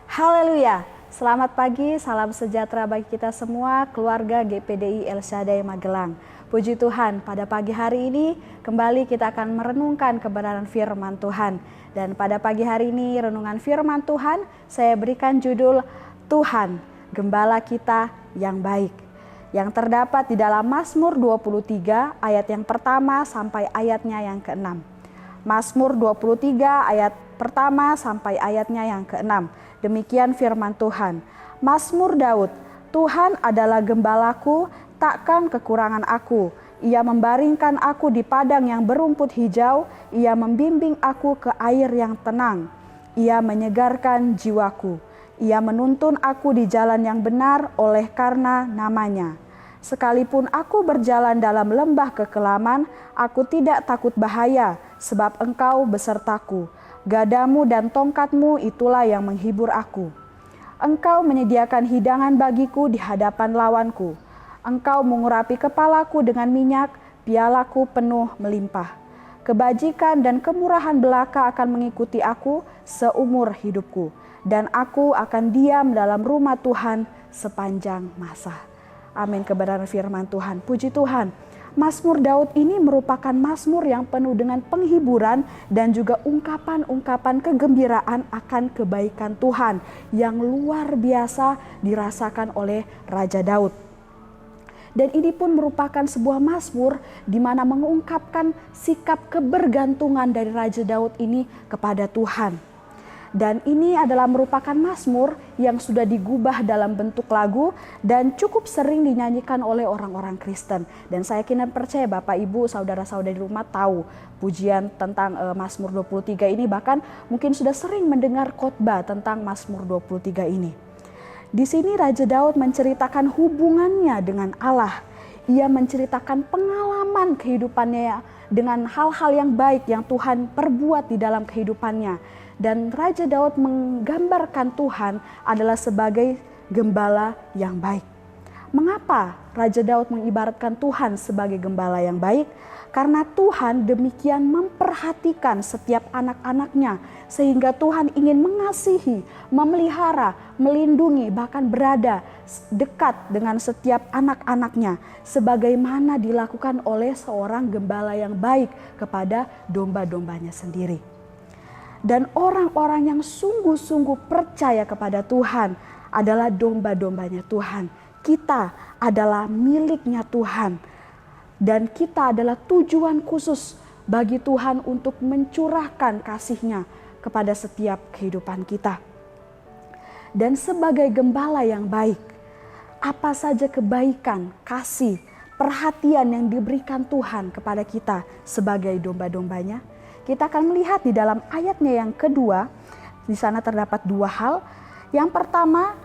Haleluya, selamat pagi, salam sejahtera bagi kita semua, keluarga GPDI El Shaddai Magelang. Puji Tuhan, pada pagi hari ini kembali kita akan merenungkan kebenaran firman Tuhan. Dan pada pagi hari ini renungan firman Tuhan, saya berikan judul Tuhan, Gembala kita yang baik. Yang terdapat di dalam Mazmur 23 ayat yang pertama sampai ayatnya yang ke-6. Mazmur 23 ayat pertama sampai ayatnya yang ke-6. Demikian firman Tuhan. Mazmur Daud, Tuhan adalah gembalaku, takkan kekurangan aku. Ia membaringkan aku di padang yang berumput hijau, ia membimbing aku ke air yang tenang. Ia menyegarkan jiwaku. Ia menuntun aku di jalan yang benar oleh karena namanya. Sekalipun aku berjalan dalam lembah kekelaman, aku tidak takut bahaya, sebab Engkau besertaku. Gadamu dan tongkatmu itulah yang menghibur aku. Engkau menyediakan hidangan bagiku di hadapan lawanku. Engkau mengurapi kepalaku dengan minyak, pialaku penuh melimpah. Kebajikan dan kemurahan belaka akan mengikuti aku seumur hidupku. Dan aku akan diam dalam rumah Tuhan sepanjang masa. Amin, kebenaran firman Tuhan. Puji Tuhan. Mazmur Daud ini merupakan mazmur yang penuh dengan penghiburan dan juga ungkapan-ungkapan kegembiraan akan kebaikan Tuhan yang luar biasa dirasakan oleh Raja Daud. Dan ini pun merupakan sebuah mazmur di mana mengungkapkan sikap kebergantungan dari Raja Daud ini kepada Tuhan. Dan ini adalah merupakan mazmur yang sudah digubah dalam bentuk lagu dan cukup sering dinyanyikan oleh orang-orang Kristen. Dan saya yakin dan percaya Bapak Ibu saudara-saudari di rumah tahu pujian tentang Mazmur 23 ini, bahkan mungkin sudah sering mendengar khotbah tentang Mazmur 23 ini. Di sini Raja Daud menceritakan hubungannya dengan Allah. Ia menceritakan pengalaman kehidupannya dengan hal-hal yang baik yang Tuhan perbuat di dalam kehidupannya. Dan Raja Daud menggambarkan Tuhan adalah sebagai gembala yang baik. Mengapa Raja Daud mengibaratkan Tuhan sebagai gembala yang baik? Karena Tuhan demikian memperhatikan setiap anak-anaknya, sehingga Tuhan ingin mengasihi, memelihara, melindungi, bahkan berada dekat dengan setiap anak-anaknya, sebagaimana dilakukan oleh seorang gembala yang baik kepada domba-dombanya sendiri. Dan orang-orang yang sungguh-sungguh percaya kepada Tuhan adalah domba-dombanya Tuhan. Kita adalah miliknya Tuhan. Dan kita adalah tujuan khusus bagi Tuhan untuk mencurahkan kasih-Nya kepada setiap kehidupan kita. Dan sebagai gembala yang baik, apa saja kebaikan, kasih, perhatian yang diberikan Tuhan kepada kita sebagai domba-dombanya? Kita akan melihat di dalam ayatnya yang kedua, di sana terdapat dua hal. Yang pertama,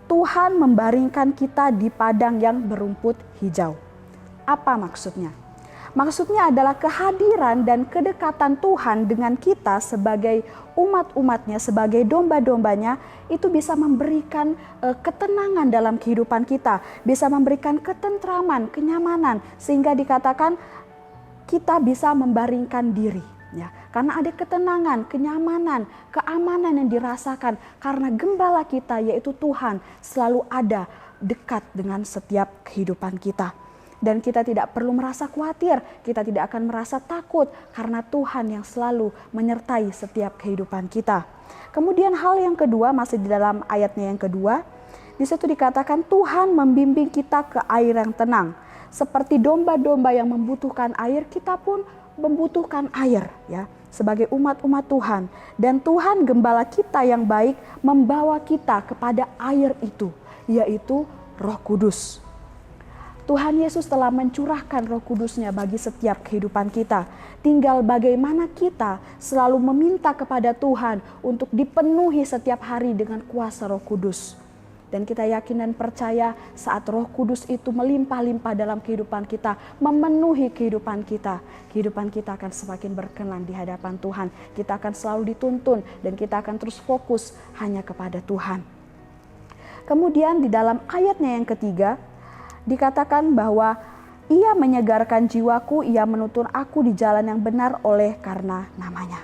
Tuhan membaringkan kita di padang yang berumput hijau. Apa maksudnya? Maksudnya adalah kehadiran dan kedekatan Tuhan dengan kita sebagai umat-umatnya, sebagai domba-dombanya, itu bisa memberikan ketenangan dalam kehidupan kita, bisa memberikan ketentraman, kenyamanan, sehingga dikatakan kita bisa membaringkan diri. Ya, karena ada ketenangan, kenyamanan, keamanan yang dirasakan karena gembala kita yaitu Tuhan selalu ada dekat dengan setiap kehidupan kita. Dan kita tidak perlu merasa khawatir, kita tidak akan merasa takut karena Tuhan yang selalu menyertai setiap kehidupan kita. Kemudian hal yang kedua, masih di dalam ayatnya yang kedua, di situ dikatakan Tuhan membimbing kita ke air yang tenang. Seperti domba-domba yang membutuhkan air, kita pun membutuhkan air ya sebagai umat-umat Tuhan, dan Tuhan gembala kita yang baik membawa kita kepada air itu, yaitu Roh Kudus. Tuhan Yesus telah mencurahkan Roh Kudus-Nya bagi setiap kehidupan kita. Tinggal bagaimana kita selalu meminta kepada Tuhan untuk dipenuhi setiap hari dengan kuasa Roh Kudus. Dan kita yakin dan percaya saat Roh Kudus itu melimpah-limpah dalam kehidupan kita, memenuhi kehidupan kita akan semakin berkenan di hadapan Tuhan. Kita akan selalu dituntun dan kita akan terus fokus hanya kepada Tuhan. Kemudian di dalam ayatnya yang ketiga, dikatakan bahwa Ia menyegarkan jiwaku, Ia menuntun aku di jalan yang benar oleh karena namanya.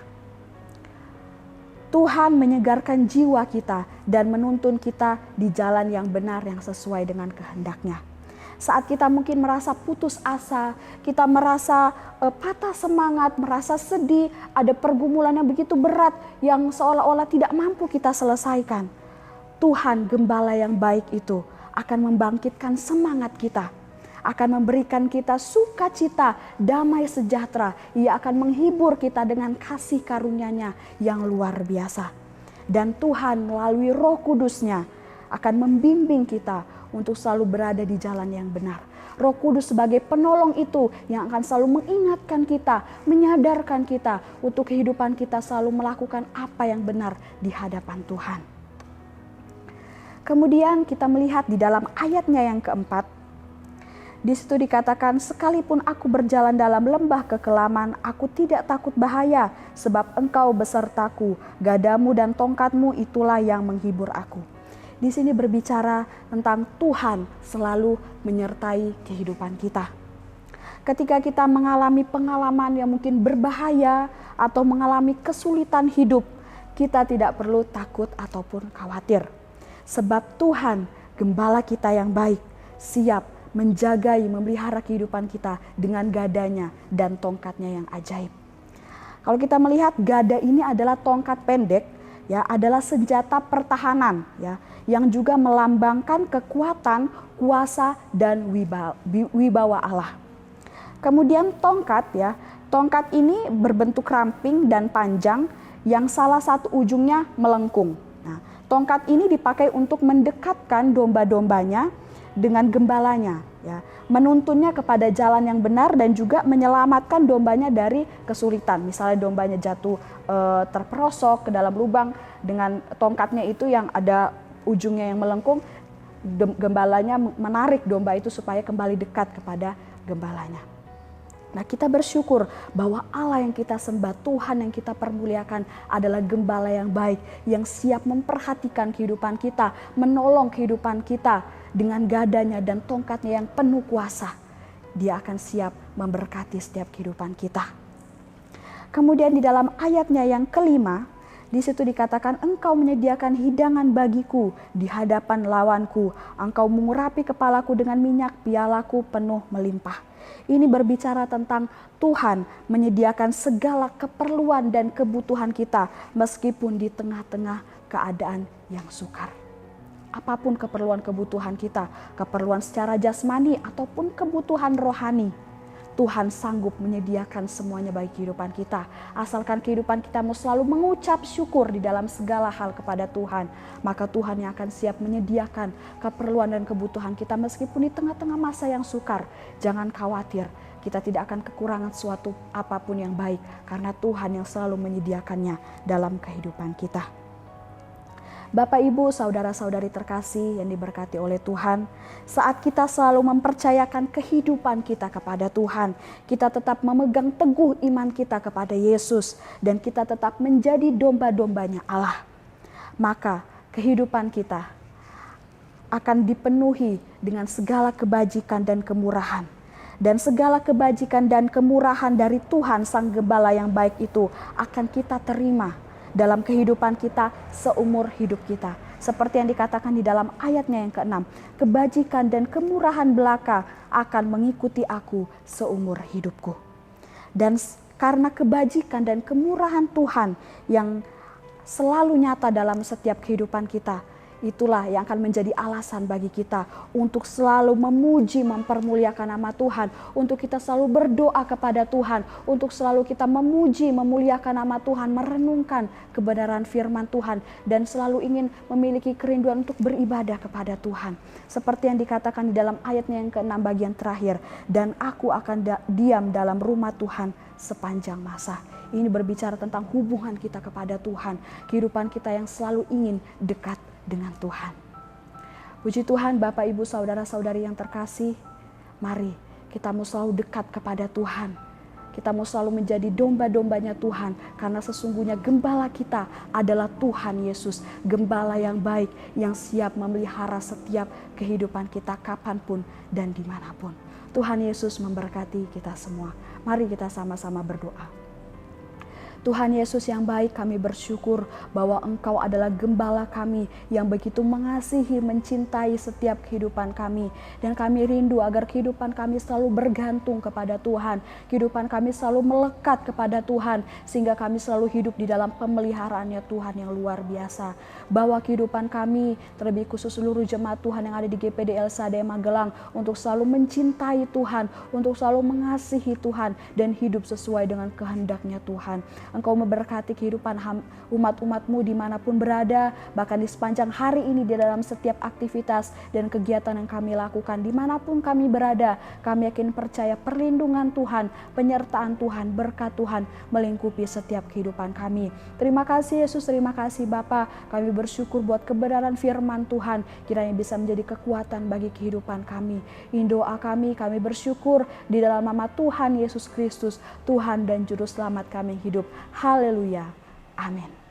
Tuhan menyegarkan jiwa kita dan menuntun kita di jalan yang benar yang sesuai dengan kehendak-Nya. Saat kita mungkin merasa putus asa, kita merasa patah semangat, merasa sedih, ada pergumulan yang begitu berat yang seolah-olah tidak mampu kita selesaikan. Tuhan Gembala yang baik itu akan membangkitkan semangat kita, akan memberikan kita sukacita, damai sejahtera. Ia akan menghibur kita dengan kasih karunia-Nya yang luar biasa. Dan Tuhan melalui Roh Kudus-Nya akan membimbing kita untuk selalu berada di jalan yang benar. Roh Kudus sebagai penolong itu yang akan selalu mengingatkan kita, menyadarkan kita untuk kehidupan kita selalu melakukan apa yang benar di hadapan Tuhan. Kemudian kita melihat di dalam ayatnya yang keempat, di situ dikatakan, sekalipun aku berjalan dalam lembah kekelaman, aku tidak takut bahaya, sebab Engkau besertaku, gadamu dan tongkatmu itulah yang menghibur aku. Di sini berbicara tentang Tuhan selalu menyertai kehidupan kita. Ketika kita mengalami pengalaman yang mungkin berbahaya atau mengalami kesulitan hidup, kita tidak perlu takut ataupun khawatir. Sebab Tuhan, Gembala kita yang baik, siap menjagai, memelihara kehidupan kita dengan gadanya dan tongkatnya yang ajaib. Kalau kita melihat gada ini adalah tongkat pendek, ya, adalah senjata pertahanan, ya, yang juga melambangkan kekuatan, kuasa dan wibawa Allah. Kemudian tongkat, ya, tongkat ini berbentuk ramping dan panjang yang salah satu ujungnya melengkung. Nah, tongkat ini dipakai untuk mendekatkan domba-dombanya dengan gembalanya, ya, menuntunnya kepada jalan yang benar dan juga menyelamatkan dombanya dari kesulitan. Misalnya dombanya jatuh terperosok ke dalam lubang, dengan tongkatnya itu yang ada ujungnya yang melengkung, gembalanya menarik domba itu supaya kembali dekat kepada gembalanya. Nah, kita bersyukur bahwa Allah yang kita sembah, Tuhan yang kita permuliakan adalah Gembala yang baik, yang siap memperhatikan kehidupan kita, menolong kehidupan kita dengan gadanya dan tongkatnya yang penuh kuasa. Dia akan siap memberkati setiap kehidupan kita. Kemudian di dalam ayatnya yang kelima, di situ dikatakan, Engkau menyediakan hidangan bagiku di hadapan lawanku. Engkau mengurapi kepalaku dengan minyak, pialaku penuh melimpah. Ini berbicara tentang Tuhan menyediakan segala keperluan dan kebutuhan kita meskipun di tengah-tengah keadaan yang sukar. Apapun keperluan kebutuhan kita, keperluan secara jasmani ataupun kebutuhan rohani, Tuhan sanggup menyediakan semuanya bagi kehidupan kita. Asalkan kehidupan kita mau selalu mengucap syukur di dalam segala hal kepada Tuhan, maka Tuhan yang akan siap menyediakan keperluan dan kebutuhan kita meskipun di tengah-tengah masa yang sukar. Jangan khawatir, kita tidak akan kekurangan suatu apapun yang baik karena Tuhan yang selalu menyediakannya dalam kehidupan kita. Bapak, Ibu, saudara-saudari terkasih yang diberkati oleh Tuhan, saat kita selalu mempercayakan kehidupan kita kepada Tuhan, kita tetap memegang teguh iman kita kepada Yesus, dan kita tetap menjadi domba-dombanya Allah, maka kehidupan kita akan dipenuhi dengan segala kebajikan dan kemurahan. Dan segala kebajikan dan kemurahan dari Tuhan Sang Gembala yang baik itu akan kita terima dalam kehidupan kita seumur hidup kita. Seperti yang dikatakan di dalam ayatnya yang ke-6, kebajikan dan kemurahan belaka akan mengikuti aku seumur hidupku. Dan karena kebajikan dan kemurahan Tuhan yang selalu nyata dalam setiap kehidupan kita, itulah yang akan menjadi alasan bagi kita untuk selalu memuji, mempermuliakan nama Tuhan, untuk kita selalu berdoa kepada Tuhan, untuk selalu kita memuji, memuliakan nama Tuhan, merenungkan kebenaran firman Tuhan, dan selalu ingin memiliki kerinduan untuk beribadah kepada Tuhan. Seperti yang dikatakan di dalam ayatnya yang ke-6 bagian terakhir, dan aku akan diam dalam rumah Tuhan sepanjang masa. Ini berbicara tentang hubungan kita kepada Tuhan, kehidupan kita yang selalu ingin dekat dengan Tuhan. Puji Tuhan, Bapak, Ibu, saudara-saudari yang terkasih, mari kita mau selalu dekat kepada Tuhan. Kita mau selalu menjadi domba-dombanya Tuhan, karena sesungguhnya Gembala kita adalah Tuhan Yesus, Gembala yang baik yang siap memelihara setiap kehidupan kita kapanpun dan dimanapun. Tuhan Yesus memberkati kita semua. Mari kita sama-sama berdoa. Tuhan Yesus yang baik, kami bersyukur bahwa Engkau adalah gembala kami yang begitu mengasihi, mencintai setiap kehidupan kami. Dan kami rindu agar kehidupan kami selalu bergantung kepada Tuhan. Kehidupan kami selalu melekat kepada Tuhan, sehingga kami selalu hidup di dalam pemeliharaannya Tuhan yang luar biasa. Bahwa kehidupan kami, terlebih khusus seluruh jemaat Tuhan yang ada di GPD El Shaddai Magelang, untuk selalu mencintai Tuhan, untuk selalu mengasihi Tuhan, dan hidup sesuai dengan kehendak-Nya Tuhan. Engkau memberkati kehidupan umat-umat-Mu dimanapun berada, bahkan di sepanjang hari ini di dalam setiap aktivitas dan kegiatan yang kami lakukan, dimanapun kami berada. Kami yakin percaya perlindungan Tuhan, penyertaan Tuhan, berkat Tuhan melingkupi setiap kehidupan kami. Terima kasih Yesus, terima kasih Bapa. Kami bersyukur buat kebenaran firman Tuhan, kiranya bisa menjadi kekuatan bagi kehidupan kami. Ini doa kami bersyukur di dalam nama Tuhan Yesus Kristus, Tuhan dan Juru Selamat kami hidup. Haleluya. Amin.